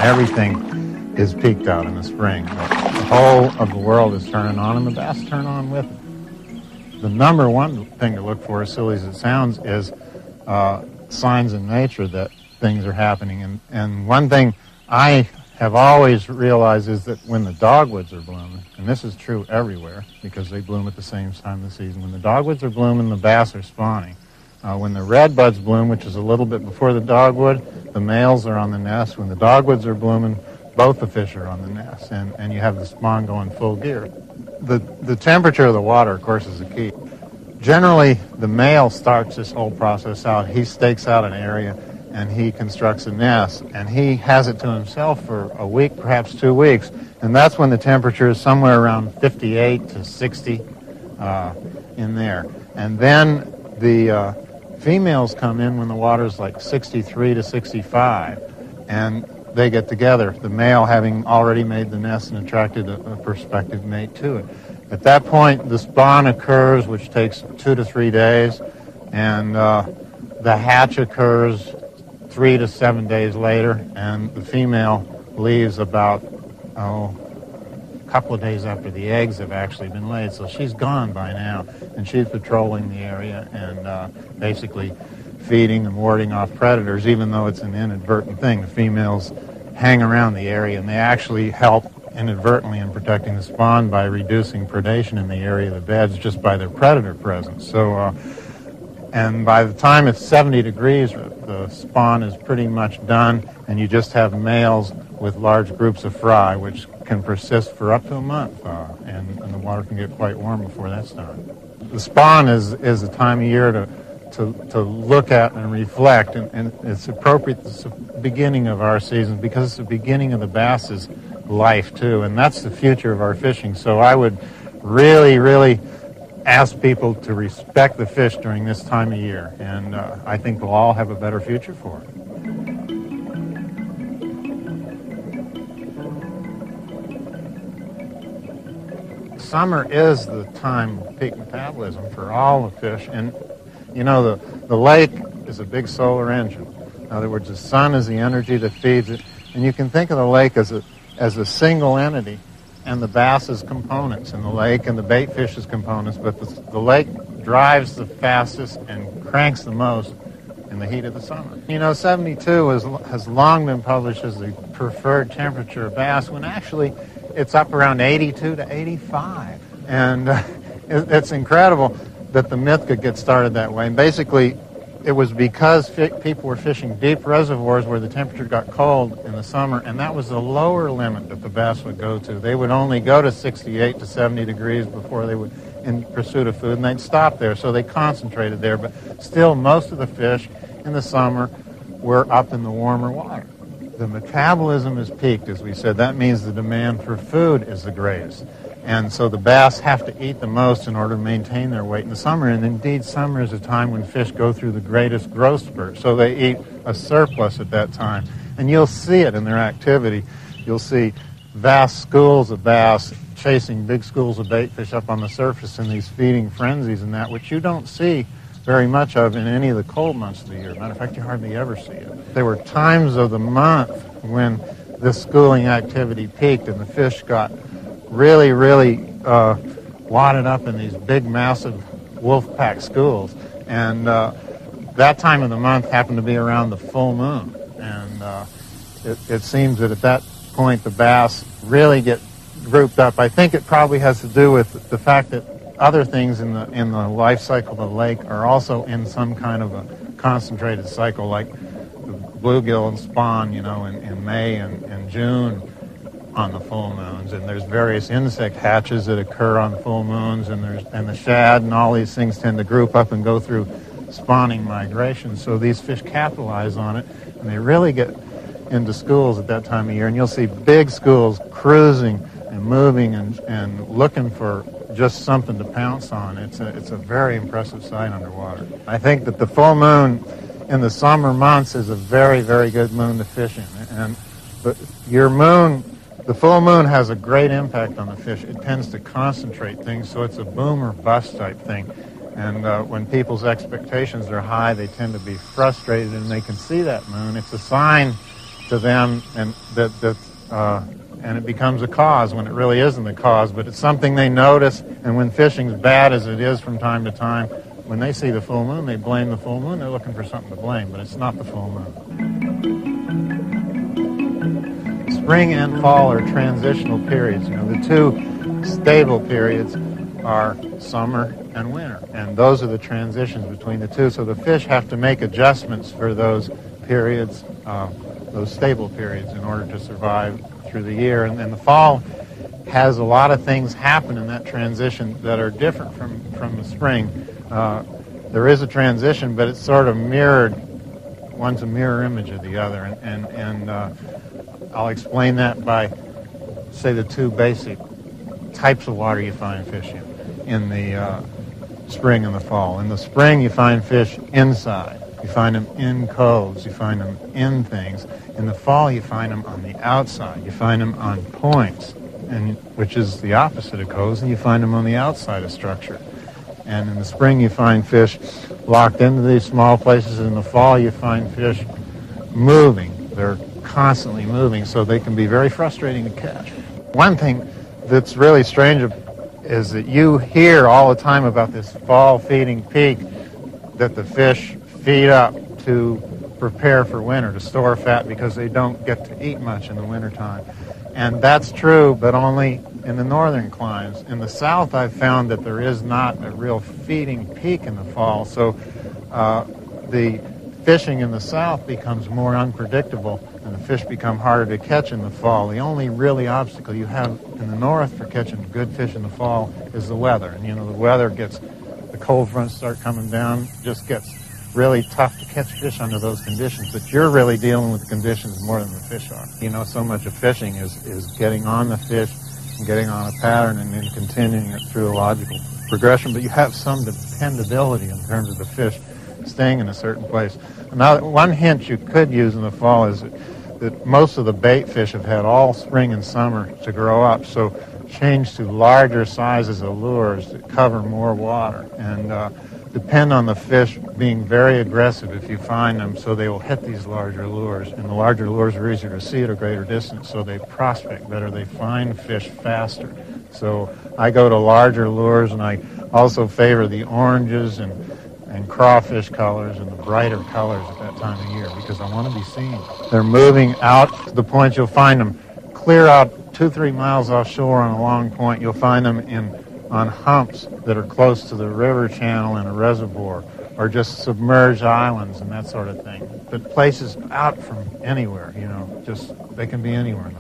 Everything is peaked out in the spring. The whole of the world is turning on, and the bass turn on with it. The number one thing to look for, as silly as it sounds, is signs in nature that things are happening. And one thing I have always realized is that when the dogwoods are blooming, and this is true everywhere because they bloom at the same time of the season, when the dogwoods are blooming, the bass are spawning. When the redbuds bloom, which is a little bit before the dogwood, the males are on the nest. When the dogwoods are blooming, both the fish are on the nest, and you have the spawn going full gear. The temperature of the water, of course, is the key. Generally, the male starts this whole process out. He stakes out an area, and he constructs a nest, and he has it to himself for a week, perhaps 2 weeks, and that's when the temperature is somewhere around 58 to 60 in there. And then the females come in when the water's like 63 to 65, and they get together, the male having already made the nest and attracted a prospective mate to it. At that point, the spawn occurs, which takes 2 to 3 days, and the hatch occurs 3 to 7 days later, and the female leaves about a couple of days after the eggs have actually been laid. So she's gone by now, and she's patrolling the area and basically feeding and warding off predators, even though it's an inadvertent thing. The females hang around the area, and they actually help inadvertently in protecting the spawn by reducing predation in the area of the beds just by their predator presence. So, and by the time it's 70 degrees, the spawn is pretty much done, and you just have males with large groups of fry, which can persist for up to a month, and the water can get quite warm before that's done. The spawn is a time of year to look at and reflect, and it's appropriate. It's the beginning of our season because it's the beginning of the bass's life too, and that's the future of our fishing. So I would really ask people to respect the fish during this time of year, and I think we'll all have a better future for it. Summer is the time of peak metabolism for all the fish, and you know, the lake is a big solar engine. In other words, the sun is the energy that feeds it, and you can think of the lake as a single entity, and the bass as components in the lake, and the bait fish as components, but the lake drives the fastest and cranks the most in the heat of the summer. You know, 72 has long been published as the preferred temperature of bass, when actually it's up around 82 to 85. And it's incredible that the myth could get started that way. And basically, it was because people were fishing deep reservoirs where the temperature got cold in the summer, and that was the lower limit that the bass would go to. They would only go to 68 to 70 degrees before they would in pursuit of food, and they'd stop there. So they concentrated there, but still most of the fish in the summer were up in the warmer water. The metabolism is peaked, as we said. That means the demand for food is the greatest. And so the bass have to eat the most in order to maintain their weight in the summer. And indeed, summer is a time when fish go through the greatest growth spurt. So they eat a surplus at that time. And you'll see it in their activity. You'll see vast schools of bass chasing big schools of bait fish up on the surface in these feeding frenzies and that, which you don't see very much of in any of the cold months of the year. Matter of fact, you hardly ever see it. There were times of the month when this schooling activity peaked and the fish got really wadded up in these big, massive wolf pack schools. And that time of the month happened to be around the full moon. And it seems that at that point the bass really get grouped up. I think it probably has to do with the fact that other things in the life cycle of the lake are also in some kind of a concentrated cycle, like the bluegill and spawn, you know, in May and June on the full moons, and there's various insect hatches that occur on full moons, and the shad and all these things tend to group up and go through spawning migration. So these fish capitalize on it, and they really get into schools at that time of year, and you'll see big schools cruising and moving and looking for just something to pounce on. It's a very impressive sight underwater. I think that the full moon in the summer months is a very, very good moon to fish in. But the full moon has a great impact on the fish. It tends to concentrate things, so it's a boom or bust type thing. And when people's expectations are high, they tend to be frustrated, and they can see that moon. It's a sign to them, and and it becomes a cause when it really isn't the cause, but it's something they notice. And when fishing's bad as it is from time to time, when they see the full moon, they blame the full moon. They're looking for something to blame, but it's not the full moon. Spring and fall are transitional periods. You know, the two stable periods are summer and winter, and those are the transitions between the two. So the fish have to make adjustments for those periods, those stable periods, in order to survive through the year. And then the fall has a lot of things happen in that transition that are different from the spring. There is a transition, but it's sort of mirrored. One's a mirror image of the other, and I'll explain that by, say, the two basic types of water you find fish in the spring and the fall. In the spring, you find fish inside. You find them in coves. You find them in things. In the fall, you find them on the outside. You find them on points, which is the opposite of coves, and you find them on the outside of structure. And in the spring, you find fish locked into these small places. In the fall, you find fish moving. They're constantly moving, so they can be very frustrating to catch. One thing that's really strange is that you hear all the time about this fall feeding peak, that the fish feed up to prepare for winter, to store fat, because they don't get to eat much in the wintertime. And that's true, but only in the northern climes. In the south, I've found that there is not a real feeding peak in the fall, so the fishing in the south becomes more unpredictable, and the fish become harder to catch in the fall. The only really obstacle you have in the north for catching good fish in the fall is the weather. And you know, the weather the cold fronts start coming down, just gets really tough to catch fish under those conditions. But you're really dealing with the conditions more than the fish are. You know, so much of fishing is getting on the fish and getting on a pattern and then continuing it through a logical progression. But you have some dependability in terms of the fish staying in a certain place. Now, one hint you could use in the fall is that most of the bait fish have had all spring and summer to grow up, so change to larger sizes of lures that cover more water, and depend on the fish being very aggressive if you find them, so they will hit these larger lures, and the larger lures are easier to see at a greater distance, so they prospect better, they find fish faster. So I go to larger lures, and I also favor the oranges and crawfish colors and the brighter colors at that time of year, because I want to be seen. They're moving out to the point. You'll find them clear out 2-3 miles offshore on a long point. You'll find them on humps that are close to the river channel in a reservoir, or just submerged islands and that sort of thing. But places out from anywhere, you know, just they can be anywhere.